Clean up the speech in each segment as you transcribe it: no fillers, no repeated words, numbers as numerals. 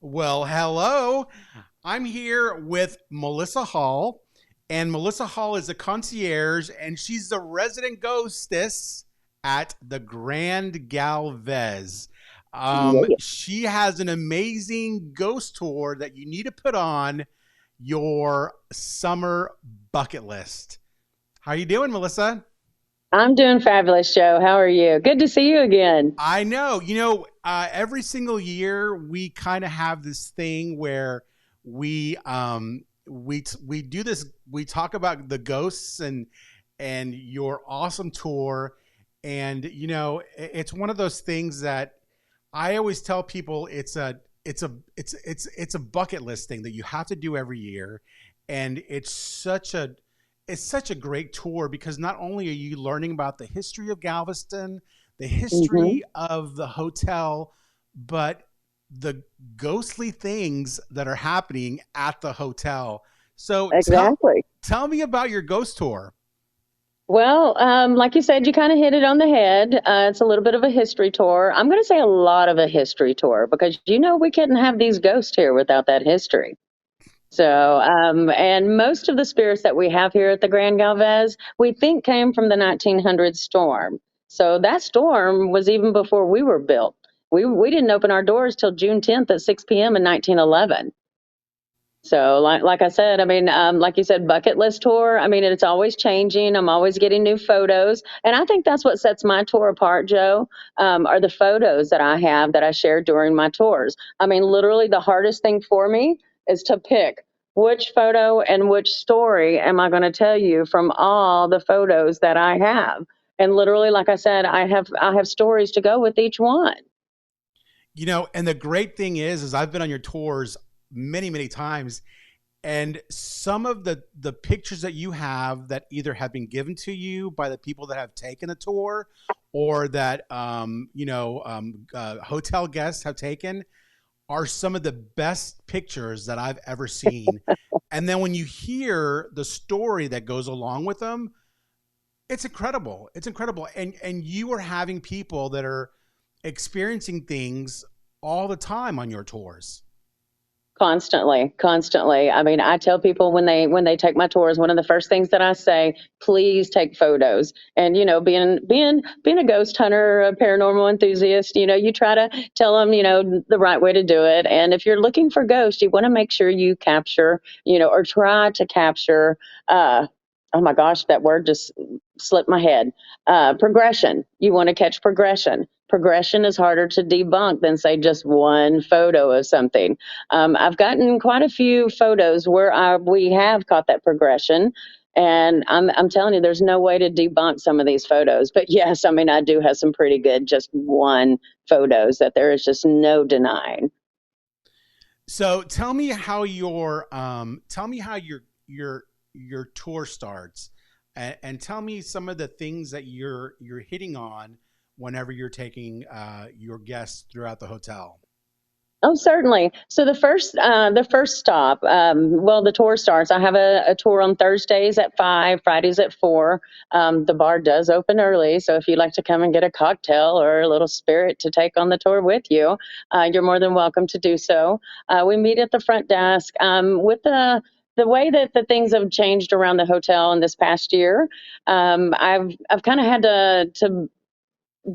Well, hello. I'm here with Melissa Hall, and Melissa Hall is a concierge, and she's the resident ghostess at the Grand Galvez. Yeah. She has an amazing ghost tour that you need to put on your summer bucket list. How are you doing, Melissa? I'm doing fabulous, Joe. How are you? Good to see you again. I know. Every single year we kind of have this thing where we do this. We talk about the ghosts and your awesome tour, and it's one of those things that I always tell people it's a bucket list thing that you have to do every year, and it's such a great tour because not only are you learning about the history of Galveston, the Hmm. history of the hotel, but the ghostly things that are happening at the hotel. So Exactly. tell me about your ghost tour. Well, like you said, you kind of hit it on the head. It's a little bit of a history tour. I'm going to say a lot of a history tour because we couldn't have these ghosts here without that history. And most of the spirits that we have here at the Grand Galvez, we think came from the 1900 storm. So that storm was even before we were built. We didn't open our doors till June 10th at 6 p.m. in 1911. So, like I said, like you said, bucket list tour. I mean, it's always changing. I'm always getting new photos, and I think that's what sets my tour apart, Joe. Are the photos that I have that I share during my tours. I mean, literally, the hardest thing for me is to pick which photo and which story am I going to tell you from all the photos that I have. And literally, like I said, I have stories to go with each one. And the great thing is I've been on your tours many, many times, and some of the pictures that you have that either have been given to you by the people that have taken the tour or that hotel guests have taken are some of the best pictures that I've ever seen. And then when you hear the story that goes along with them, it's incredible. It's incredible. And you are having people that are experiencing things all the time on your tours. Constantly, constantly. I mean, I tell people when they take my tours, one of the first things that I say, please take photos. And being a ghost hunter, a paranormal enthusiast, you try to tell them, the right way to do it. And if you're looking for ghosts, you want to make sure you capture, or try to capture. Oh my gosh, that word just slipped my head. Progression. You want to catch progression. Progression is harder to debunk than say just one photo of something. I've gotten quite a few photos where we have caught that progression. And I'm telling you, there's no way to debunk some of these photos. But yes, I mean, I do have some pretty good, just one photos that there is just no denying. So tell me how your tour starts, and tell me some of the things that you're hitting on whenever you're taking your guests throughout the hotel. Oh, certainly. So the first stop, well, the tour starts. I have a tour on Thursdays at 5, Fridays at 4. The bar does open early, so if you'd like to come and get a cocktail or a little spirit to take on the tour with you, you're more than welcome to do so. We meet at the front desk. With the way that the things have changed around the hotel in this past year, I've kind of had to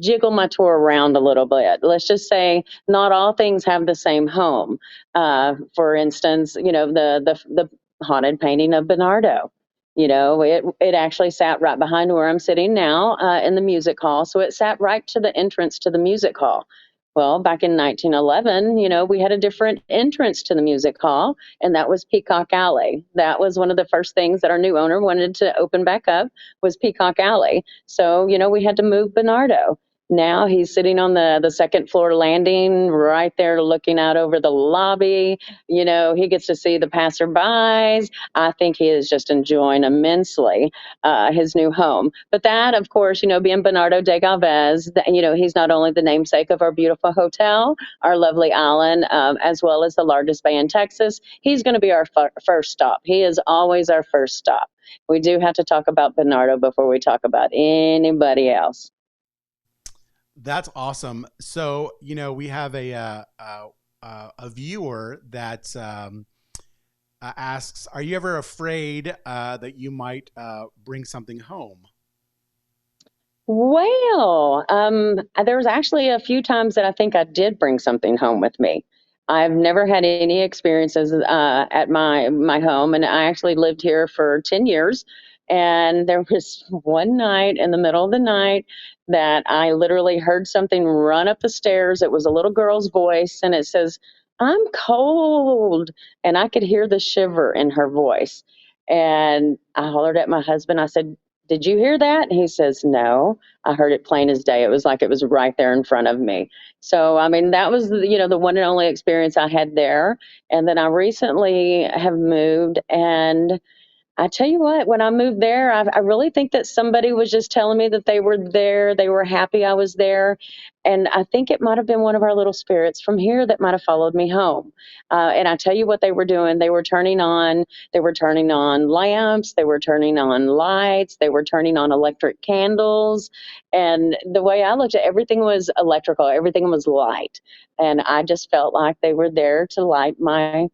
jiggle my tour around a little bit. Let's just say not all things have the same home. For instance, the haunted painting of Bernardo. It actually sat right behind where I'm sitting now in the music hall. So it sat right to the entrance to the music hall. Well, back in 1911, we had a different entrance to the music hall, and that was Peacock Alley. That was one of the first things that our new owner wanted to open back up was Peacock Alley. So, we had to move Bernardo. Now he's sitting on the second floor landing right there looking out over the lobby. He gets to see the passerbys. I think he is just enjoying immensely his new home. But that, of course, being Bernardo de Galvez, he's not only the namesake of our beautiful hotel, our lovely island, as well as the largest bay in Texas, he's going to be our first stop. He is always our first stop. We do have to talk about Bernardo before we talk about anybody else. That's awesome. So we have a viewer that asks, "Are you ever afraid that you might bring something home?" Well, there was actually a few times that I think I did bring something home with me. I've never had any experiences at my home, and I actually lived here for 10 years. And there was one night in the middle of the night that I literally heard something run up the stairs. It was a little girl's voice, and it says, "I'm cold," and I could hear the shiver in her voice. And I hollered at my husband. I said, "Did you hear that?" And he says, "No." I heard it plain as day. It was like it was right there in front of me. So, I mean, that was, the one and only experience I had there. And then I recently have moved, and I tell you what, when I moved there, I really think that somebody was just telling me that they were there. They were happy I was there. And I think it might have been one of our little spirits from here that might have followed me home. And I tell you what they were doing. They were turning on lamps. They were turning on lights. They were turning on electric candles. And the way I looked at everything was electrical. Everything was light. And I just felt like they were there to light my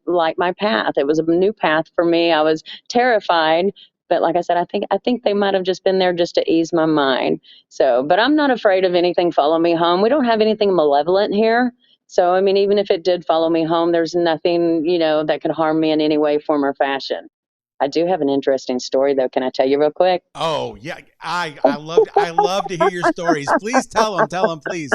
path. It was a new path for me. I was terrified, but like I said, I think they might have just been there just to ease my mind. So, but I'm not afraid of anything following me home. We don't have anything malevolent here. So, I mean, even if it did follow me home, there's nothing, that could harm me in any way, form, or fashion. I do have an interesting story, though. Can I tell you real quick? Oh yeah, I love to hear your stories. Please tell them, please.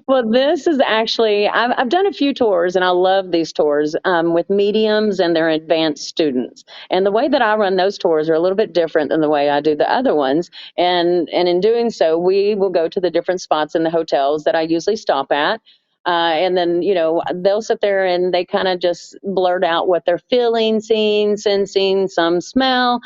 Well, this is actually, I've done a few tours, and I love these tours with mediums and their advanced students. And the way that I run those tours are a little bit different than the way I do the other ones. And in doing so, we will go to the different spots in the hotels that I usually stop at. And then, they'll sit there and they kind of just blurt out what they're feeling, seeing, sensing, some smell,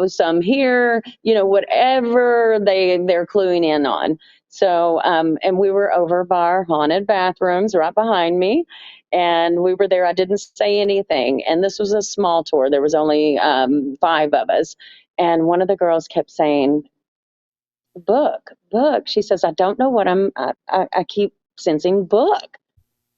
some hear, whatever they're cluing in on. So, and we were over by our haunted bathrooms right behind me. And we were there. I didn't say anything. And this was a small tour. There was only five of us. And one of the girls kept saying, "Book, book." She says, "I don't know what I keep sensing book."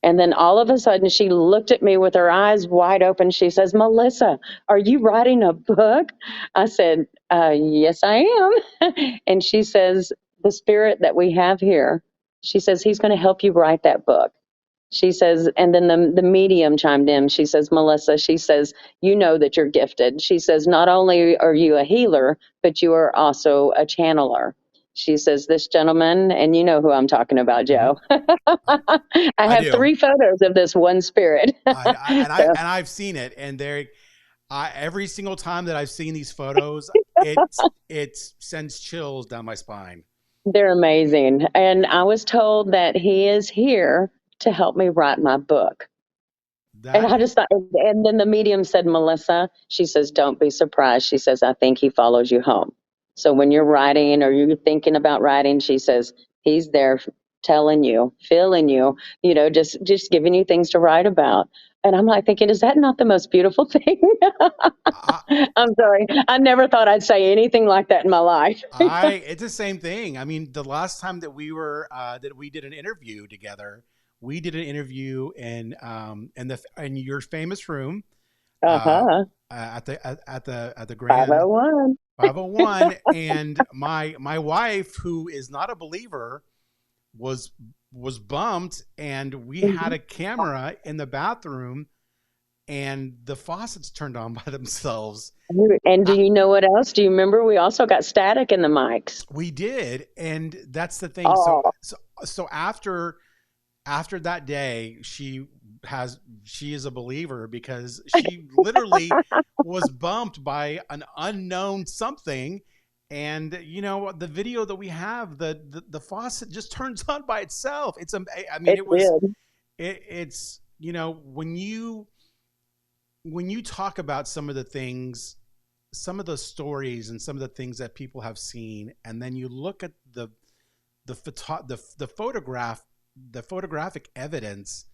And then all of a sudden, she looked at me with her eyes wide open. She says, "Melissa, are you writing a book?" I said, "Yes, I am." And she says, "The spirit that we have here," she says, "he's going to help you write that book." She says, and then the medium chimed in. She says, "Melissa," she says, "you know that you're gifted." She says, "Not only are you a healer, but you are also a channeler." She says, "This gentleman," and you know who I'm talking about, Hmm. Joe. I I have do. three photos of this one spirit. So I've seen it, and every single time that I've seen these photos, it sends chills down my spine. they're amazing. And I was told that he is here to help me write my book. And That I just thought, and then the medium said, "Melissa," she says, "don't be surprised." She says, "I think he follows you home. So when you're writing or you're thinking about writing," she says, "he's there telling you, feeling you, just giving you things to write about." And I'm like thinking, is that not the most beautiful thing? I, I'm sorry. I never thought I'd say anything like that in my life. it's the same thing. I mean, the last time that we did an interview together, we did an interview in your famous room, uh, Uh-huh. at the Grand 501. 501, and my wife, who is not a believer, was was bummed, and we had a camera in the bathroom, and the faucets turned on by themselves. And do I, you know what else? Do you remember we also got static in the mics? we did, and that's the thing. So Oh, so so after that day, she is a believer because she literally was bumped by an unknown something. And the video that we have, the faucet just turns on by itself. I mean, it it was did. it's when you talk about some of the things, some of the stories, and some of the things that people have seen, and then you look at the photograph, the photographic evidence.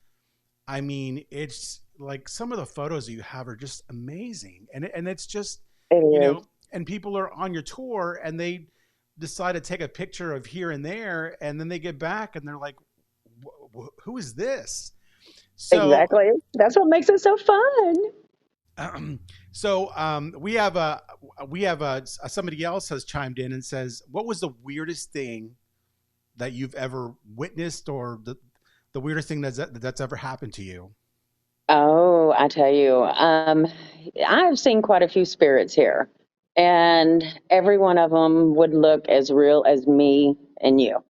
I mean, it's like some of the photos that you have are just amazing, and it's just It you is. know, and people are on your tour and they decide to take a picture of here and there, and then they get back and they're like, "Who is this?" So, Exactly. That's what makes it so fun. we have somebody else has chimed in and says, "What was the weirdest thing that you've ever witnessed, or the weirdest thing that's ever happened to you?" Oh, I tell you, I've seen quite a few spirits here, and every one of them would look as real as me and you.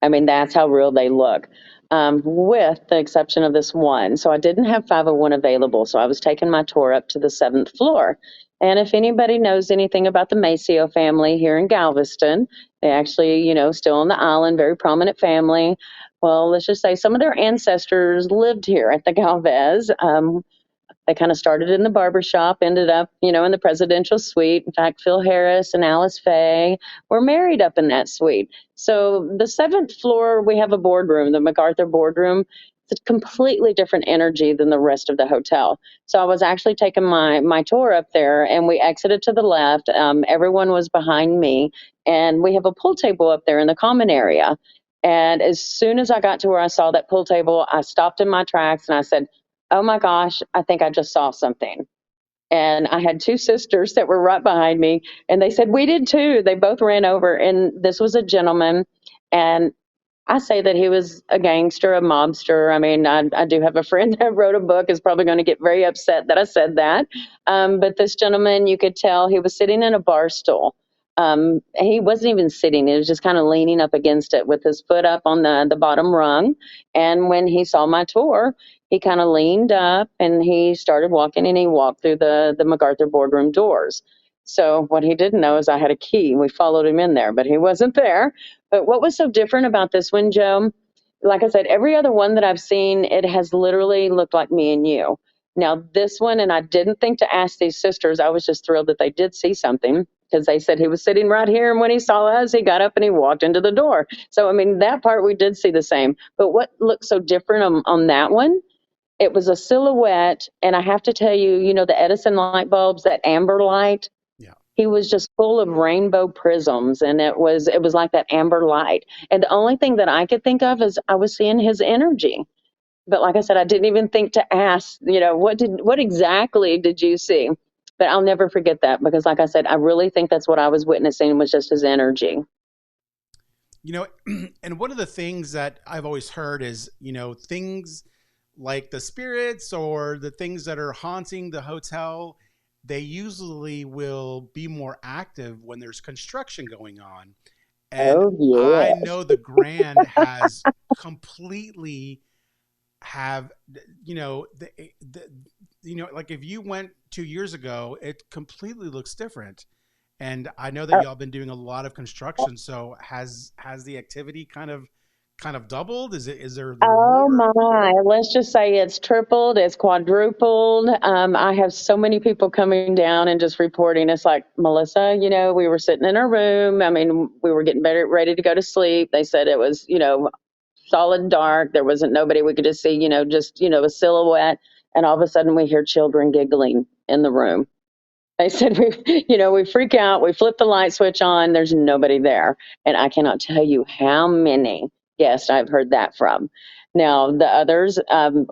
I mean, that's how real they look, with the exception of this one. So I didn't have 501 available, so I was taking my tour up to the seventh floor. And if anybody knows anything about the Maceo family here in Galveston, they actually, still on the island, very prominent family. Well, let's just say some of their ancestors lived here at the Galvez. They kind of started in the barber shop, ended up, in the presidential suite. In fact, Phil Harris and Alice Faye were married up in that suite. So the seventh floor, we have a boardroom, the MacArthur boardroom. It's a completely different energy than the rest of the hotel. So I was actually taking my tour up there, and we exited to the left. Everyone was behind me, and we have a pool table up there in the common area. And as soon as I got to where I saw that pool table, I stopped in my tracks and I said, "Oh my gosh, I think I just saw something." And I had two sisters that were right behind me, and they said, "We did too." They both ran over, and this was a gentleman. And I say that he was a gangster, a mobster. I mean, I do have a friend that wrote a book, is probably going to get very upset that I said that. But this gentleman, you could tell he was sitting in a bar stool. He wasn't even sitting, he was just kind of leaning up against it with his foot up on the bottom rung. And when he saw my tour, he kind of leaned up and he started walking, and he walked through the MacArthur boardroom doors. So what he didn't know is I had a key. We followed him in there, but he wasn't there. But what was so different about this one, Joe? Like I said, every other one that I've seen, it has literally looked like me and you. Now, this one, and I didn't think to ask these sisters, I was just thrilled that they did see something, because they said he was sitting right here. And when he saw us, he got up and he walked into the door. So, I mean, that part we did see the same. But what looked so different on that one, it was a silhouette. And I have to tell you, the Edison light bulbs, that amber light, Yeah. he was just full of rainbow prisms, and it was like that amber light. And the only thing that I could think of is I was seeing his energy. But like I said, I didn't even think to ask, what exactly did you see? But I'll never forget that, because like I said, I really think that's what I was witnessing, was just his energy. You know, and one of the things that I've always heard is, things like the spirits or the things that are haunting the hotel, they usually will be more active when there's construction going on. And Oh I yes. know the Grand has completely have, like if you went 2 years ago, it completely looks different. And I know that y'all been doing a lot of construction. So has the activity kind of doubled? Is there Oh more? my, let's just say it's tripled, it's quadrupled. I have so many people coming down and just reporting. It's like, "Melissa, we were sitting in our room. I mean, we were getting better, ready to go to sleep." They said it was, solid dark. There wasn't nobody. We could just see, just, a silhouette. And all of a sudden we hear children giggling in the room. They said we freak out, we flip the light switch on, there's nobody there. And I cannot tell you how many guests I've heard that from. Now, the others,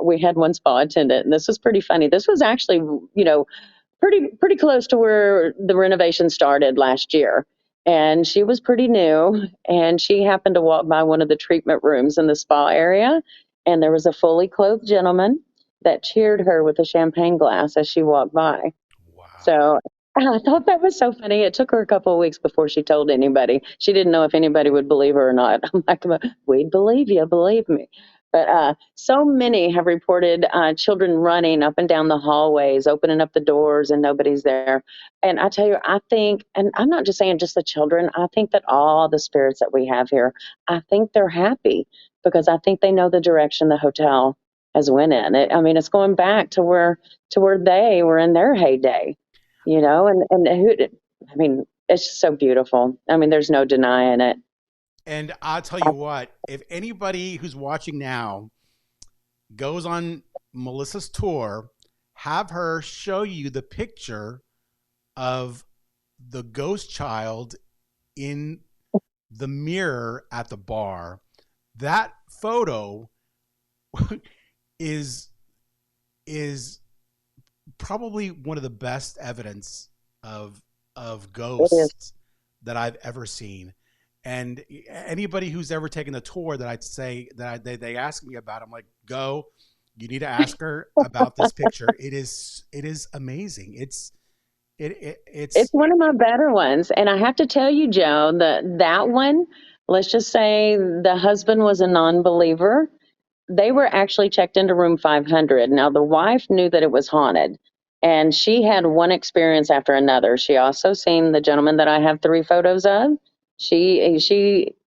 we had one spa attendant, and this was pretty funny. This was actually, pretty close to where the renovation started last year. And she was pretty new, and she happened to walk by one of the treatment rooms in the spa area, and there was a fully clothed gentleman that cheered her with a champagne glass as she walked by. Wow. So I thought that was so funny. It took her a couple of weeks before she told anybody. She didn't know if anybody would believe her or not. I'm like, "We'd believe you, believe me." But so many have reported children running up and down the hallways, opening up the doors, and nobody's there. And I tell you, I think, and I'm not just saying just the children, I think that all the spirits that we have here, I think they're happy, because I think they know the direction the hotel has went in. I mean, it's going back to where they were in their heyday, and I mean, it's just so beautiful. I mean, there's no denying it. And I'll tell you what, if anybody who's watching now goes on Melissa's tour, have her show you the picture of the ghost child in the mirror at the bar. That photo is is probably one of the best evidence of It is. ghosts that I've ever seen. And anybody who's ever taken a tour that I'd say that they ask me about, I'm like, go, you need to ask her about this picture. It is amazing. It's It's one of my better ones. And I have to tell you, Joe, that one, let's just say the husband was a non-believer. They were actually checked into room 500. Now, the wife knew that it was haunted, and she had one experience after another. She also seen the gentleman that I have three photos of.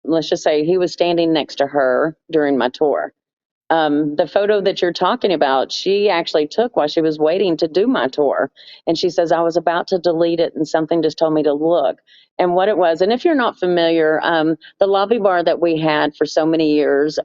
Let's just say he was standing next to her during my tour. The photo that you're talking about, she actually took while she was waiting to do my tour. And she says, I was about to delete it and something just told me to look. And what it was, and if you're not familiar, the lobby bar that we had for so many years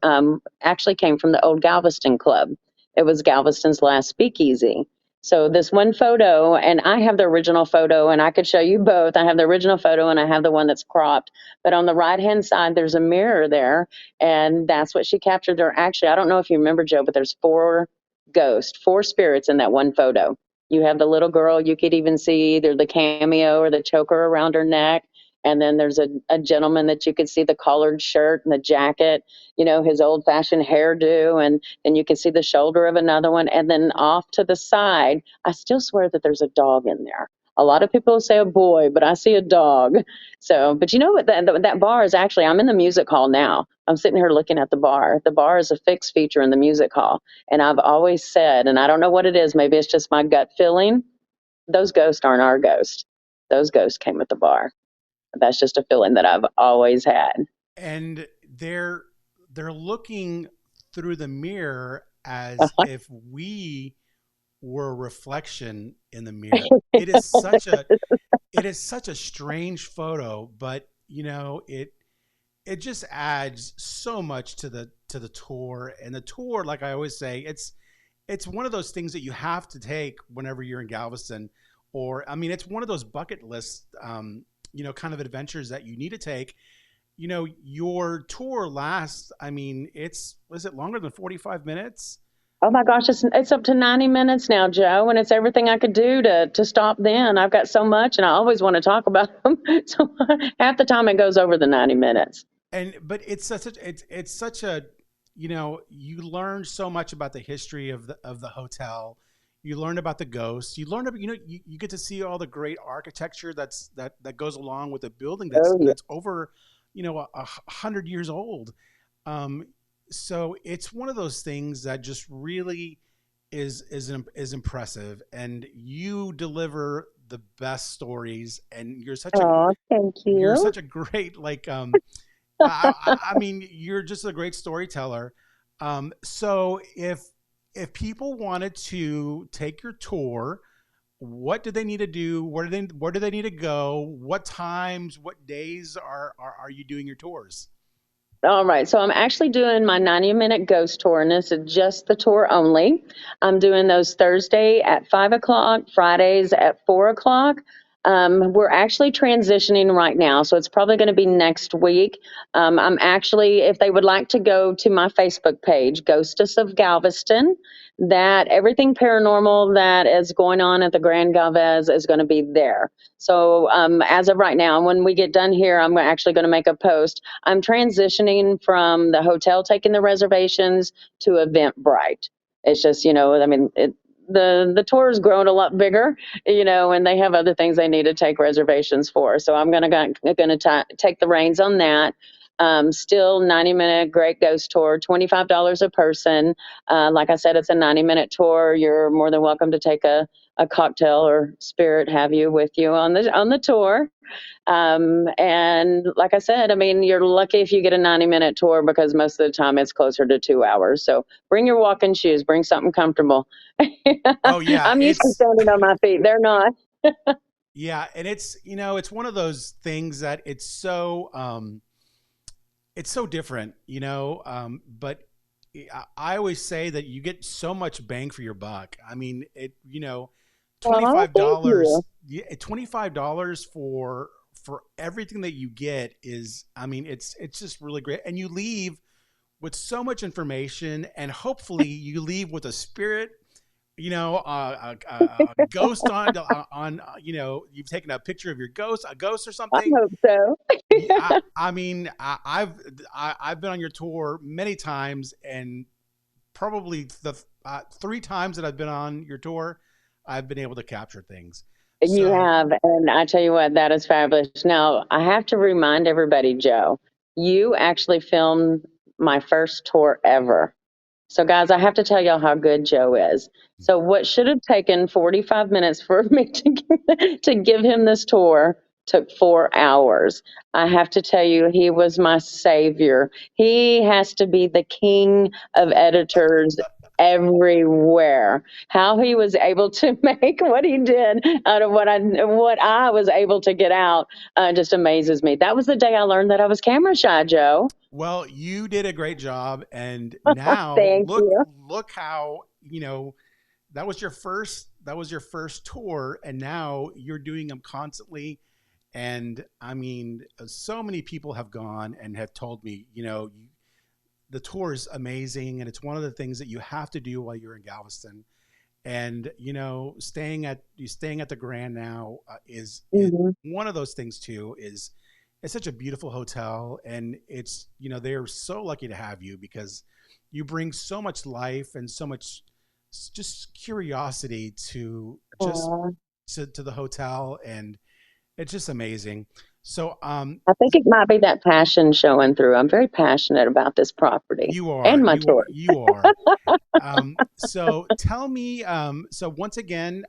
actually came from the old Galveston Club. It was Galveston's last speakeasy. So this one photo, and I have the original photo, and I could show you both. I have the original photo and I have the one that's cropped. But on the right hand side, there's a mirror there, and that's what she captured there. Actually, I don't know if you remember, Joe, but there's four ghosts, four spirits in that one photo. You have the little girl, you could even see either the cameo or the choker around her neck. And then there's a gentleman that you could see the collared shirt and the jacket, his old fashioned hairdo. And then you can see the shoulder of another one. And then off to the side, I still swear that there's a dog in there. A lot of people say a boy, but I see a dog. So, but you know what? That bar is actually, I'm in the music hall now. I'm sitting here looking at the bar. The bar is a fixed feature in the music hall. And I've always said, and I don't know what it is, maybe it's just my gut feeling, those ghosts aren't our ghosts. Those ghosts came with the bar. That's just a feeling that I've always had. and they're looking through the mirror as Uh-huh. if we were a reflection in the mirror. It is such a strange photo, but it just adds so much to the tour. And the tour, like I always say, it's one of those things that you have to take whenever you're in Galveston. Or I mean, it's one of those bucket list kind of adventures that you need to take. Your tour lasts, I mean, it's was it longer than 45 minutes? Oh my gosh, it's up to 90 minutes now, Joe, and it's everything I could do to stop then. I've got so much and I always want to talk about them. So half the time it goes over the 90 minutes. And but it's such a you learn so much about the history of the hotel. You learn about the ghosts. You learn about you get to see all the great architecture that goes along with a building that's Oh yeah. that's over 100 years old. um so it's one of those things that just really is impressive, and you deliver the best stories, and Oh, thank you're you. such a great, like, I mean, you're just a great storyteller. So if people wanted to take your tour, what do they need to do? Where do they need to go? What times, what days are you doing your tours? All right, so I'm actually doing my 90-minute ghost tour, and this is just the tour only. I'm doing those Thursday at 5 o'clock, Fridays at 4 o'clock. We're actually transitioning right now, so it's probably going to be next week. I'm actually, if they would like to go to my Facebook page, Ghostess of Galveston, that everything paranormal that is going on at the Grand Galvez is going to be there. So as of right now, when we get done here, I'm actually going to make a post. I'm transitioning from the hotel taking the reservations to Eventbrite. It's just, I mean, the tour has grown a lot bigger, and they have other things they need to take reservations for. So I'm gonna take the reins on that. Still 90-minute great ghost tour, $25 a person. Like I said, it's a 90-minute tour. You're more than welcome to take a cocktail or spirit have you with you on the tour. And like I said, I mean, you're lucky if you get a 90-minute tour because most of the time it's closer to 2 hours. So bring your walking shoes, bring something comfortable. Oh yeah, I'm used to standing on my feet. They're not. and it's one of those things that it's so different, but I always say that you get so much bang for your buck. I mean, twenty Oh, five thank dollars, you. yeah, $25 for everything that you get is, I mean, it's just really great, and you leave with so much information, and hopefully you leave with a spirit a ghost you've taken a picture of your ghost, a ghost or I something. hope so. I mean, I've been on your tour many times, and probably the 3 times that I've been on your tour, I've been able to capture things. You So have, and I tell you what, that is fabulous. Now, I have to remind everybody, Joe, you actually filmed my first tour ever. So, guys, I have to tell y'all how good Joe is. So, what should have taken 45 minutes for me to give him this tour took 4 hours. I have to tell you, he was my savior. He has to be the king of editors everywhere. How he was able to make what he did out of what I was able to get out just amazes me. That was the day I learned that I was camera shy, Joe. well, you did a great job, and now Thank you. look how that was your first tour, and now you're doing them constantly. And I mean, so many people have gone and have told me, the tour is amazing, and it's one of the things that you have to do while you're in Galveston. And staying at the Grand now is Mhm. one of those things too. Is It's such a beautiful hotel, and they're so lucky to have you, because you bring so much life and so much just curiosity Aw. to the hotel, and it's just amazing. So I think it might be that passion showing through. I'm very passionate about this property and my tour. you are. So tell me, so once again,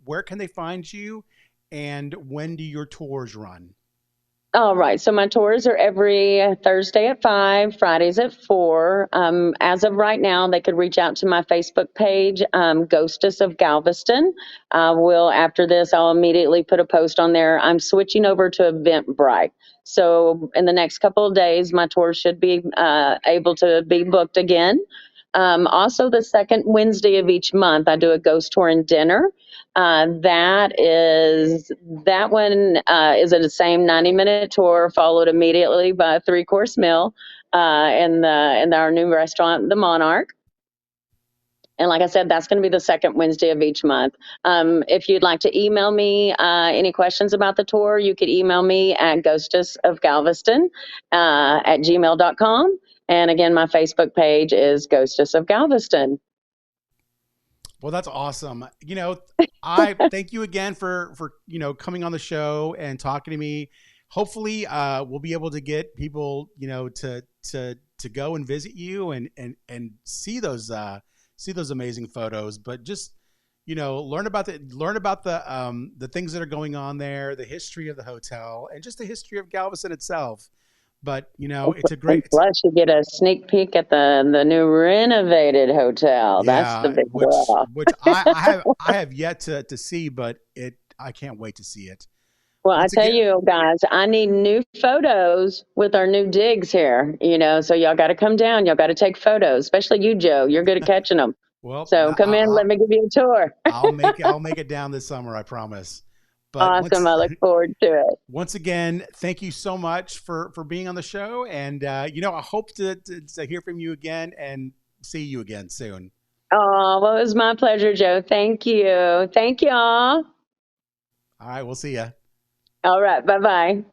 where can they find you, and when do your tours run? All right. So my tours are every Thursday at 5, Fridays at 4. As of right now, they could reach out to my Facebook page, Ghostess of Galveston. After this, I'll immediately put a post on there. I'm switching over to Eventbrite. So in the next couple of days, my tour should be able to be booked again. Also, the second Wednesday of each month, I do a ghost tour and dinner. That one is at the same 90-minute tour, followed immediately by a three-course meal in our new restaurant, the Monarch. And like I said, that's going to be the second Wednesday of each month. If you'd like to email me any questions about the tour, you could email me at ghostessofgalveston at gmail.com. And again, my Facebook page is Ghostess of Galveston. Well, that's awesome. I thank you again for coming on the show and talking to me. Hopefully, we'll be able to get people to go and visit you, and see those amazing photos. But just learn about the things that are going on there, the history of the hotel, and just the history of Galveston itself. But it's a And great plus, you get a sneak peek at the new renovated hotel. That's the Yeah, big draw. which I have yet to see, but it I can't wait to see it. Well, I Once tell again, you guys, I need new photos with our new digs here. So y'all got to come down. Y'all got to take photos, especially you, Joe. You're good at catching them. well, So come in, let me give you a tour. I'll make it down this summer, I promise. But Awesome. I look forward to it. once again, thank you so much for being on the show, and I hope to hear from you again and see you again soon. Oh, well, it was my pleasure, Joe. Thank you. Thank y'all. All right, we'll see ya. All right. Bye bye.